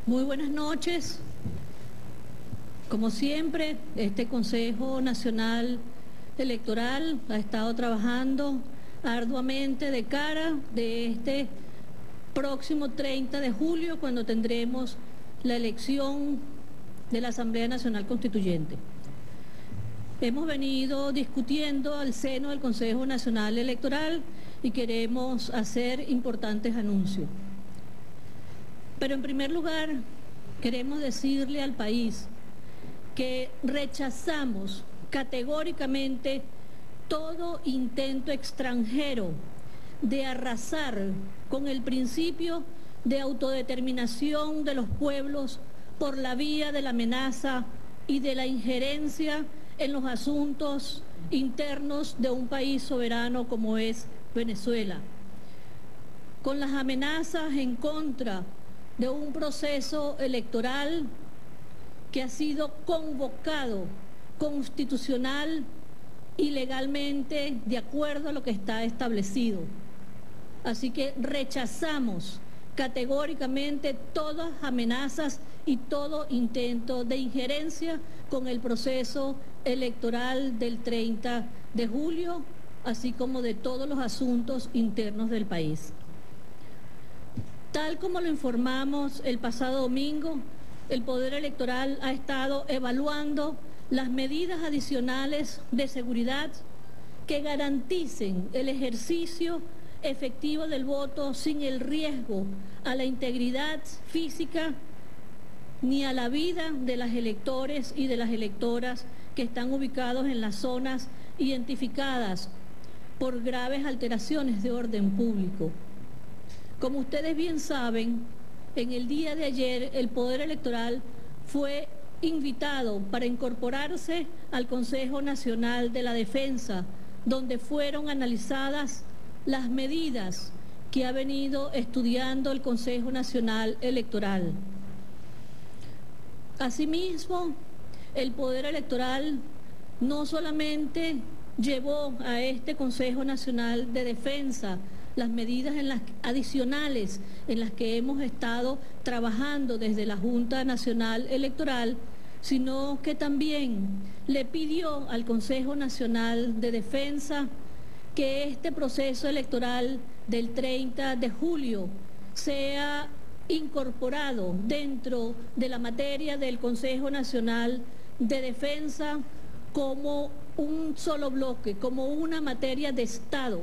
Muy buenas noches. Como siempre, este Consejo Nacional Electoral ha estado trabajando arduamente de cara de este próximo 30 de julio, cuando tendremos la elección de la Asamblea Nacional Constituyente. Hemos venido discutiendo al seno del Consejo Nacional Electoral y queremos hacer importantes anuncios. Pero en primer lugar, queremos decirle al país que rechazamos categóricamente todo intento extranjero de arrasar con el principio de autodeterminación de los pueblos por la vía de la amenaza y de la injerencia en los asuntos internos de un país soberano como es Venezuela. Con las amenazas en contra de un proceso electoral que ha sido convocado constitucional y legalmente de acuerdo a lo que está establecido. Así que rechazamos categóricamente todas amenazas y todo intento de injerencia con el proceso electoral del 30 de julio, así como de todos los asuntos internos del país. Tal como lo informamos el pasado domingo, el Poder Electoral ha estado evaluando las medidas adicionales de seguridad que garanticen el ejercicio efectivo del voto sin el riesgo a la integridad física ni a la vida de los electores y de las electoras que están ubicados en las zonas identificadas por graves alteraciones de orden público. Como ustedes bien saben, en el día de ayer el Poder Electoral fue invitado para incorporarse al Consejo Nacional de la Defensa, donde fueron analizadas las medidas que ha venido estudiando el Consejo Nacional Electoral. Asimismo, el Poder Electoral no solamente llevó a este Consejo Nacional de Defensa las medidas adicionales en las que hemos estado trabajando desde la Junta Nacional Electoral, sino que también le pidió al Consejo Nacional de Defensa que este proceso electoral del 30 de julio sea incorporado dentro de la materia del Consejo Nacional de Defensa como un solo bloque, como una materia de Estado,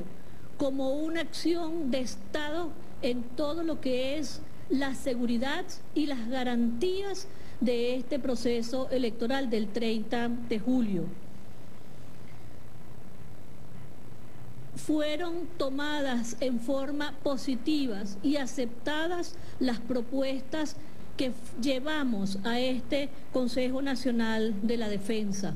como una acción de Estado en todo lo que es la seguridad y las garantías de este proceso electoral del 30 de julio. Fueron tomadas en forma positiva y aceptadas las propuestas que llevamos a este Consejo Nacional de la Defensa.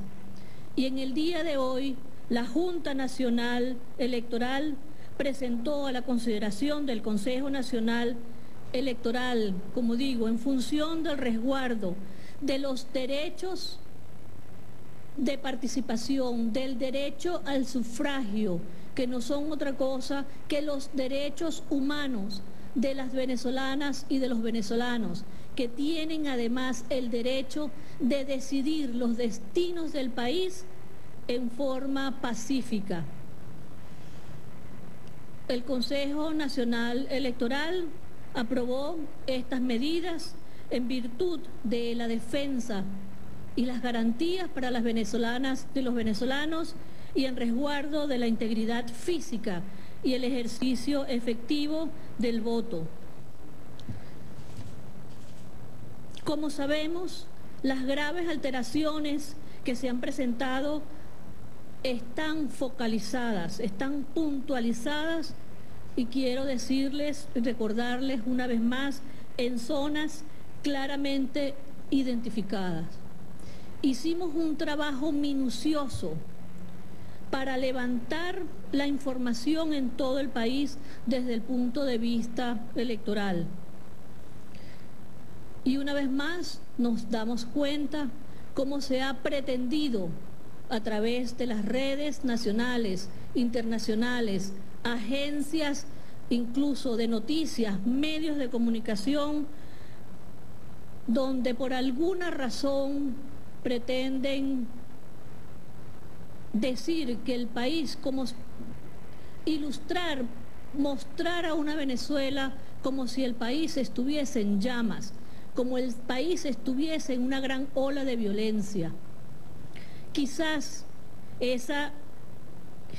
Y en el día de hoy, la Junta Nacional Electoral presentó a la consideración del Consejo Nacional Electoral, como digo, en función del resguardo de los derechos de participación, del derecho al sufragio, que no son otra cosa que los derechos humanos de las venezolanas y de los venezolanos, que tienen además el derecho de decidir los destinos del país en forma pacífica. El Consejo Nacional Electoral aprobó estas medidas en virtud de la defensa y las garantías para las venezolanas y los venezolanos y en resguardo de la integridad física y el ejercicio efectivo del voto. Como sabemos, las graves alteraciones que se han presentado están focalizadas, están puntualizadas y quiero decirles, recordarles una vez más, en zonas claramente identificadas. Hicimos un trabajo minucioso para levantar la información en todo el país desde el punto de vista electoral. Y una vez más nos damos cuenta cómo se ha pretendido a través de las redes nacionales, internacionales, agencias incluso de noticias, medios de comunicación, donde por alguna razón pretenden decir que el país, como ilustrar, mostrar a una Venezuela como si el país estuviese en llamas, como el país estuviese en una gran ola de violencia. Quizás esa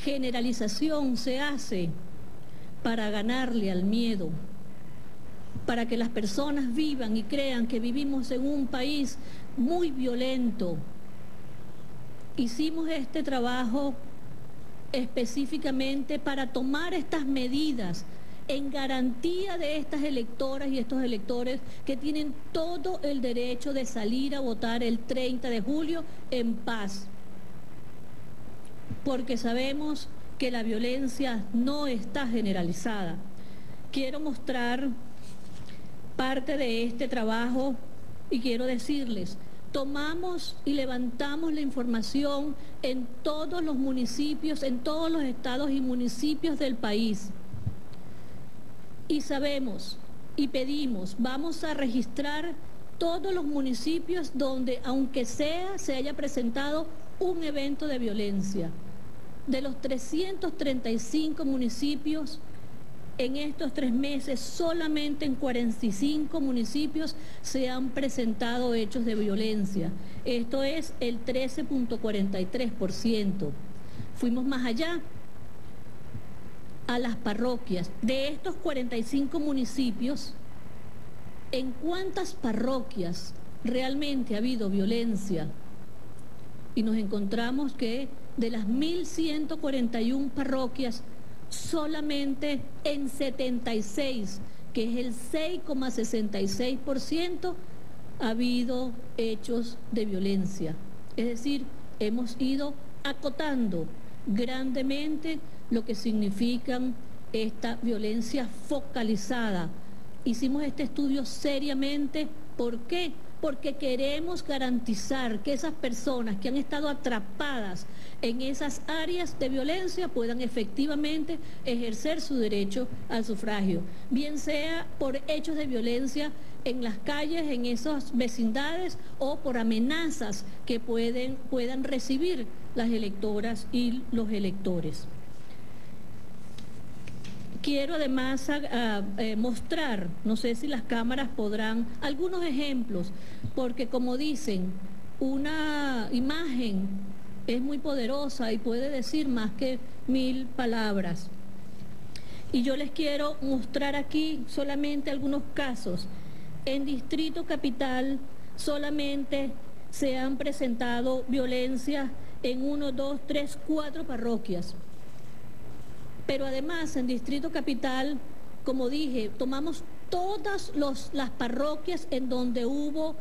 generalización se hace para ganarle al miedo, para que las personas vivan y crean que vivimos en un país muy violento. Hicimos este trabajo específicamente para tomar estas medidas en garantía de estas electoras y estos electores que tienen todo el derecho de salir a votar el 30 de julio en paz. Porque sabemos que la violencia no está generalizada. Quiero mostrar parte de este trabajo y quiero decirles, tomamos y levantamos la información en todos los municipios, en todos los estados y municipios del país. Y sabemos y pedimos, vamos a registrar todos los municipios donde, aunque sea, se haya presentado un evento de violencia. De los 335 municipios, en estos 3 meses, solamente en 45 municipios se han presentado hechos de violencia. Esto es el 13.43%. Fuimos más allá, a las parroquias. De estos 45 municipios, ¿en cuántas parroquias realmente ha habido violencia? Y nos encontramos que de las 1.141 parroquias, solamente en 76, que es el 6,66%, ha habido hechos de violencia. Es decir, hemos ido acotando grandemente lo que significan esta violencia focalizada. Hicimos este estudio seriamente. ¿Por qué? Porque queremos garantizar que esas personas que han estado atrapadas en esas áreas de violencia puedan efectivamente ejercer su derecho al sufragio, bien sea por hechos de violencia en las calles, en esas vecindades, o por amenazas que puedan recibir las electoras y los electores. Quiero además mostrar, no sé si las cámaras podrán, algunos ejemplos, porque como dicen, una imagen es muy poderosa y puede decir más que 1000 palabras. Y yo les quiero mostrar aquí solamente algunos casos. En Distrito Capital solamente se han presentado violencias en 1, 2, 3, 4 parroquias. Pero además en Distrito Capital, como dije, tomamos todas las parroquias en donde hubo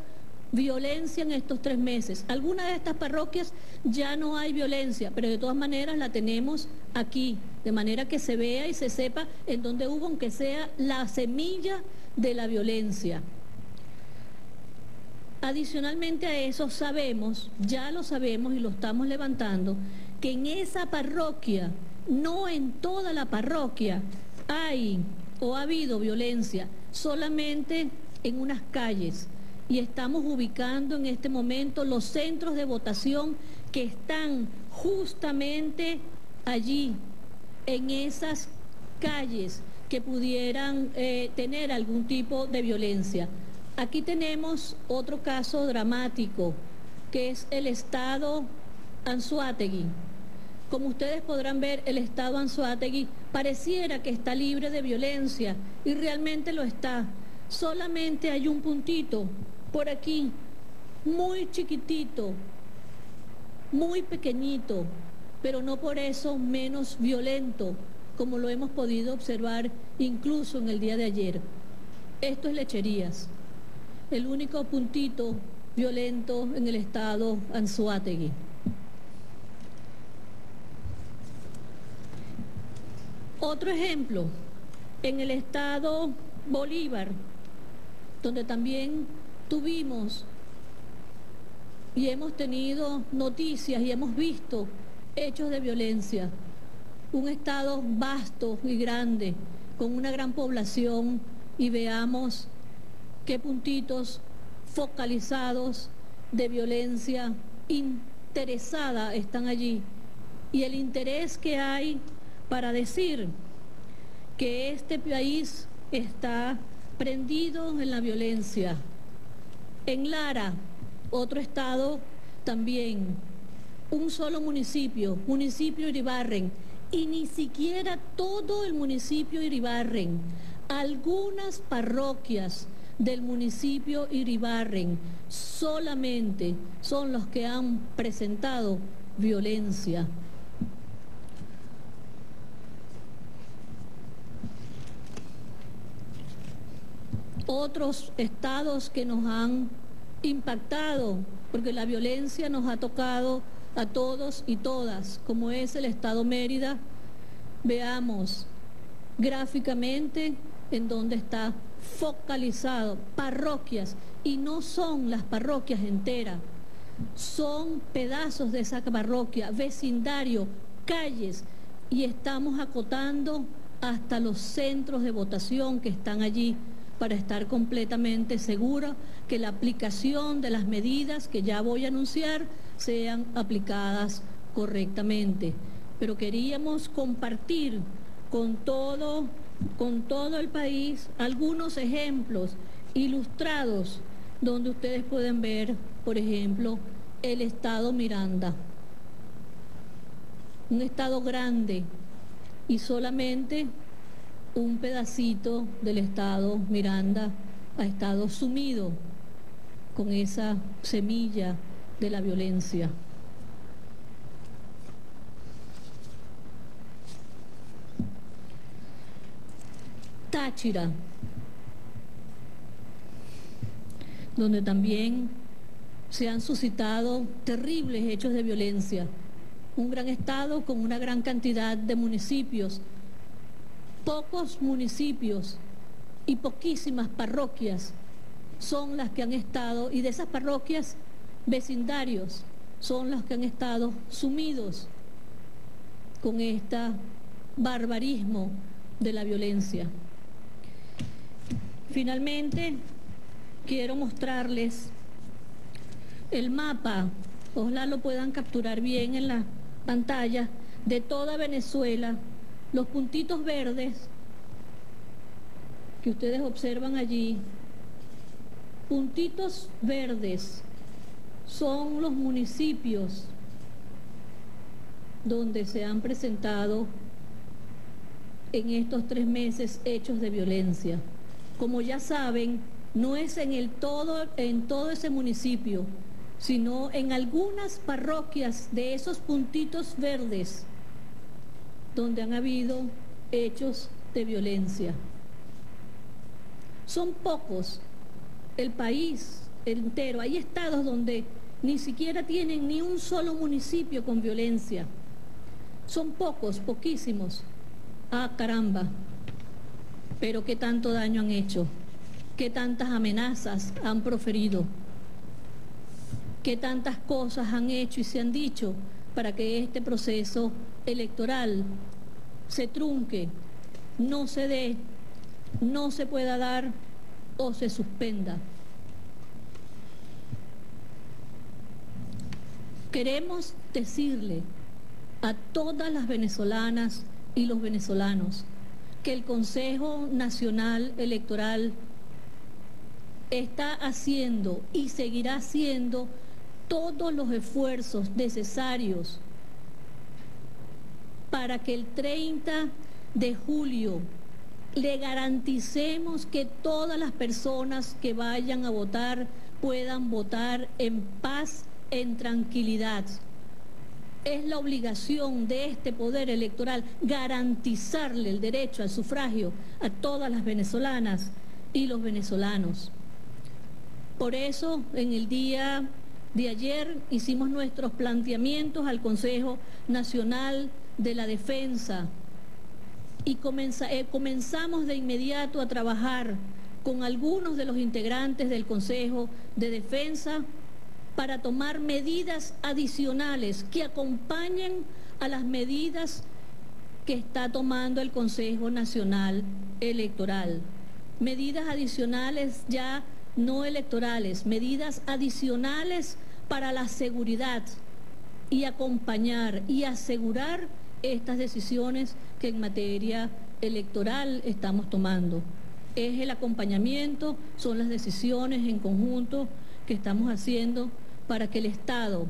violencia en estos 3 meses. Algunas de estas parroquias ya no hay violencia, pero de todas maneras la tenemos aquí, de manera que se vea y se sepa en donde hubo, aunque sea la semilla de la violencia. Adicionalmente a eso sabemos, ya lo sabemos y lo estamos levantando, que en esa parroquia, no en toda la parroquia, hay o ha habido violencia, solamente en unas calles. Y estamos ubicando en este momento los centros de votación que están justamente allí, en esas calles que pudieran tener algún tipo de violencia. Aquí tenemos otro caso dramático, que es el estado Anzoátegui. Como ustedes podrán ver, el estado Anzoátegui pareciera que está libre de violencia y realmente lo está. Solamente hay un puntito por aquí, muy chiquitito, muy pequeñito, pero no por eso menos violento, como lo hemos podido observar incluso en el día de ayer. Esto es Lecherías, el único puntito violento en el estado Anzoátegui. Otro ejemplo, en el estado Bolívar, donde también tuvimos y hemos tenido noticias y hemos visto hechos de violencia. Un estado vasto y grande, con una gran población, y veamos qué puntitos focalizados de violencia interesada están allí. Y el interés que hay para decir que este país está prendido en la violencia. En Lara, otro estado también, un solo municipio, municipio Iribarren, y ni siquiera todo el municipio Iribarren, algunas parroquias del municipio Iribarren solamente son los que han presentado violencia. Otros estados que nos han impactado, porque la violencia nos ha tocado a todos y todas, como es el estado Mérida. Veamos gráficamente en dónde está focalizado parroquias, y no son las parroquias enteras, son pedazos de esa parroquia, vecindario, calles, y estamos acotando hasta los centros de votación que están allí para estar completamente seguros que la aplicación de las medidas que ya voy a anunciar sean aplicadas correctamente. Pero queríamos compartir con todo el país algunos ejemplos ilustrados donde ustedes pueden ver, por ejemplo, el estado Miranda, un estado grande y solamente un pedacito del estado Miranda ha estado sumido con esa semilla de la violencia. Táchira, donde también se han suscitado terribles hechos de violencia. Un gran estado con una gran cantidad de municipios, pocos municipios y poquísimas parroquias son las que han estado, y de esas parroquias, vecindarios son los que han estado sumidos con este barbarismo de la violencia. Finalmente, quiero mostrarles el mapa, ojalá lo puedan capturar bien en la pantalla, de toda Venezuela. Los puntitos verdes que ustedes observan allí, puntitos verdes, son los municipios donde se han presentado en estos 3 meses hechos de violencia. Como ya saben, no es en todo ese municipio, sino en algunas parroquias de esos puntitos verdes donde han habido hechos de violencia. Son pocos, el país entero. Hay estados donde ni siquiera tienen ni un solo municipio con violencia. Son pocos, poquísimos. Ah, caramba, pero qué tanto daño han hecho, qué tantas amenazas han proferido, qué tantas cosas han hecho y se han dicho para que este proceso electoral se trunque, no se dé, no se pueda dar o se suspenda. Queremos decirle a todas las venezolanas y los venezolanos que el Consejo Nacional Electoral está haciendo y seguirá haciendo todos los esfuerzos necesarios para que el 30 de julio le garanticemos que todas las personas que vayan a votar puedan votar en paz, en tranquilidad. Es la obligación de este poder electoral garantizarle el derecho al sufragio a todas las venezolanas y los venezolanos. Por eso, en el día de ayer hicimos nuestros planteamientos al Consejo Nacional de la Defensa y comenzamos de inmediato a trabajar con algunos de los integrantes del Consejo de Defensa para tomar medidas adicionales que acompañen a las medidas que está tomando el Consejo Nacional Electoral. Medidas adicionales ya no electorales, medidas adicionales para la seguridad y acompañar y asegurar estas decisiones que en materia electoral estamos tomando. Es el acompañamiento, son las decisiones en conjunto que estamos haciendo para que el Estado,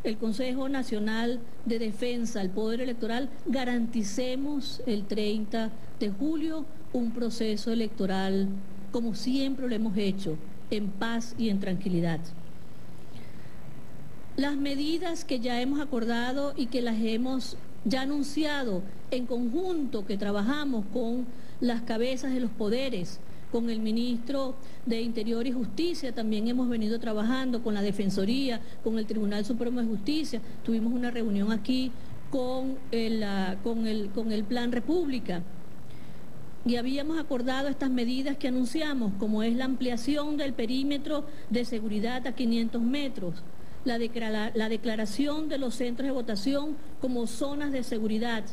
el Consejo Nacional de Defensa, el Poder Electoral, garanticemos el 30 de julio un proceso electoral como siempre lo hemos hecho, en paz y en tranquilidad. Las medidas que ya hemos acordado y que las hemos ya anunciado en conjunto, que trabajamos con las cabezas de los poderes, con el ministro de Interior y Justicia, también hemos venido trabajando con la Defensoría, con el Tribunal Supremo de Justicia, tuvimos una reunión aquí con el Plan República, y habíamos acordado estas medidas que anunciamos, como es la ampliación del perímetro de seguridad a 500 metros, la declaración de los centros de votación como zonas de seguridad,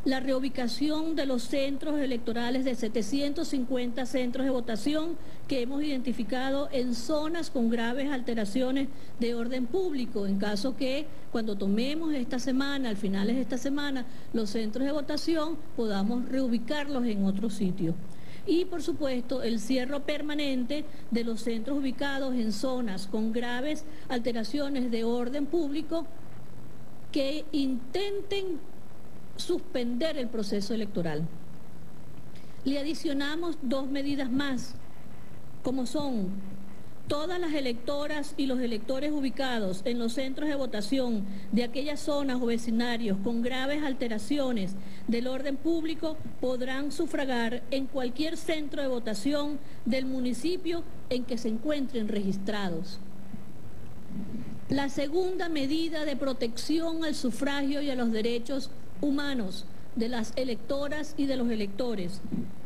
la reubicación de los centros electorales de 750 centros de votación que hemos identificado en zonas con graves alteraciones de orden público, en caso que cuando tomemos esta semana, al finales de esta semana, los centros de votación podamos reubicarlos en otro sitio. Y, por supuesto, el cierre permanente de los centros ubicados en zonas con graves alteraciones de orden público que intenten suspender el proceso electoral. Le adicionamos dos medidas más, como son todas las electoras y los electores ubicados en los centros de votación de aquellas zonas o vecindarios con graves alteraciones del orden público podrán sufragar en cualquier centro de votación del municipio en que se encuentren registrados. La segunda medida de protección al sufragio y a los derechos humanos de las electoras y de los electores.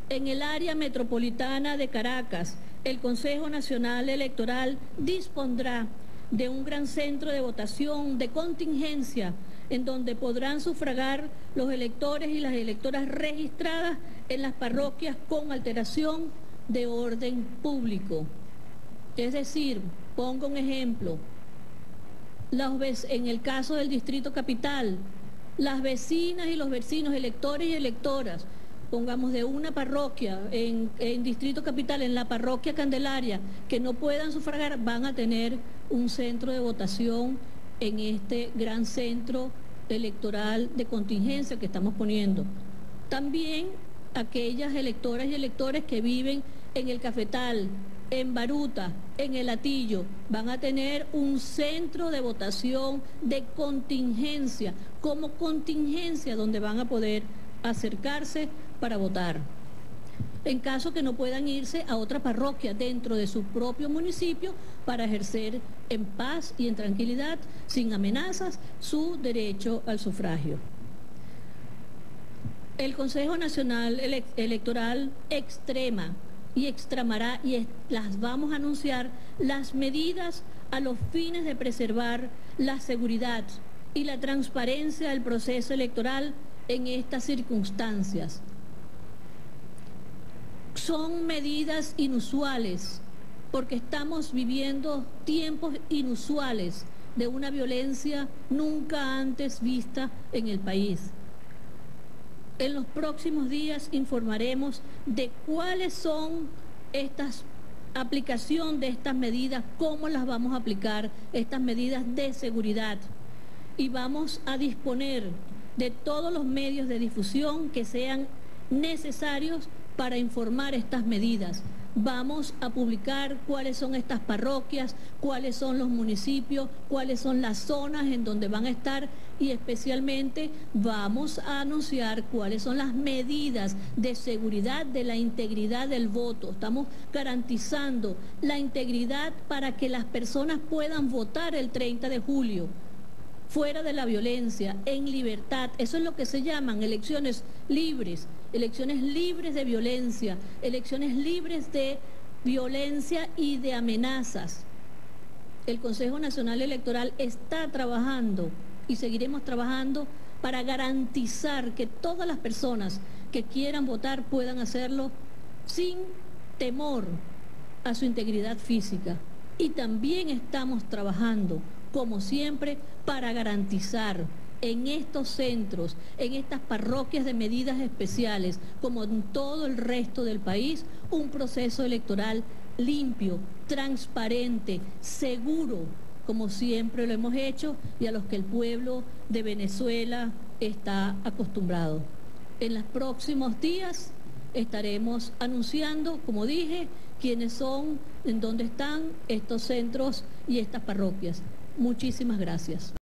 En el área metropolitana de Caracas, el Consejo Nacional Electoral dispondrá de un gran centro de votación de contingencia en donde podrán sufragar los electores y las electoras registradas en las parroquias con alteración de orden público. Es decir, pongo un ejemplo, en el caso del Distrito Capital, las vecinas y los vecinos, electores y electoras, pongamos de una parroquia en Distrito Capital, en la parroquia Candelaria, que no puedan sufragar, van a tener un centro de votación en este gran centro electoral de contingencia que estamos poniendo. También aquellas electoras y electores que viven en el Cafetal, en Baruta, en el Hatillo, van a tener un centro de votación de contingencia, como contingencia donde van a poder acercarse para votar. En caso que no puedan irse a otra parroquia dentro de su propio municipio para ejercer en paz y en tranquilidad, sin amenazas, su derecho al sufragio. El Consejo Nacional Electoral extrema y extramará, y las vamos a anunciar, las medidas a los fines de preservar la seguridad y la transparencia del proceso electoral en estas circunstancias. Son medidas inusuales porque estamos viviendo tiempos inusuales de una violencia nunca antes vista en el país. En los próximos días informaremos de cuáles son estas aplicación de estas medidas, cómo las vamos a aplicar, estas medidas de seguridad. Y vamos a disponer de todos los medios de difusión que sean necesarios para informar estas medidas. Vamos a publicar cuáles son estas parroquias, cuáles son los municipios, cuáles son las zonas en donde van a estar y especialmente vamos a anunciar cuáles son las medidas de seguridad de la integridad del voto. Estamos garantizando la integridad para que las personas puedan votar el 30 de julio. Fuera de la violencia, en libertad. Eso es lo que se llaman elecciones libres de violencia, elecciones libres de violencia y de amenazas. El Consejo Nacional Electoral está trabajando y seguiremos trabajando para garantizar que todas las personas que quieran votar puedan hacerlo sin temor a su integridad física. Y también estamos trabajando, como siempre, para garantizar en estos centros, en estas parroquias de medidas especiales, como en todo el resto del país, un proceso electoral limpio, transparente, seguro, como siempre lo hemos hecho y a los que el pueblo de Venezuela está acostumbrado. En los próximos días estaremos anunciando, como dije, quiénes son, en dónde están estos centros y estas parroquias. Muchísimas gracias.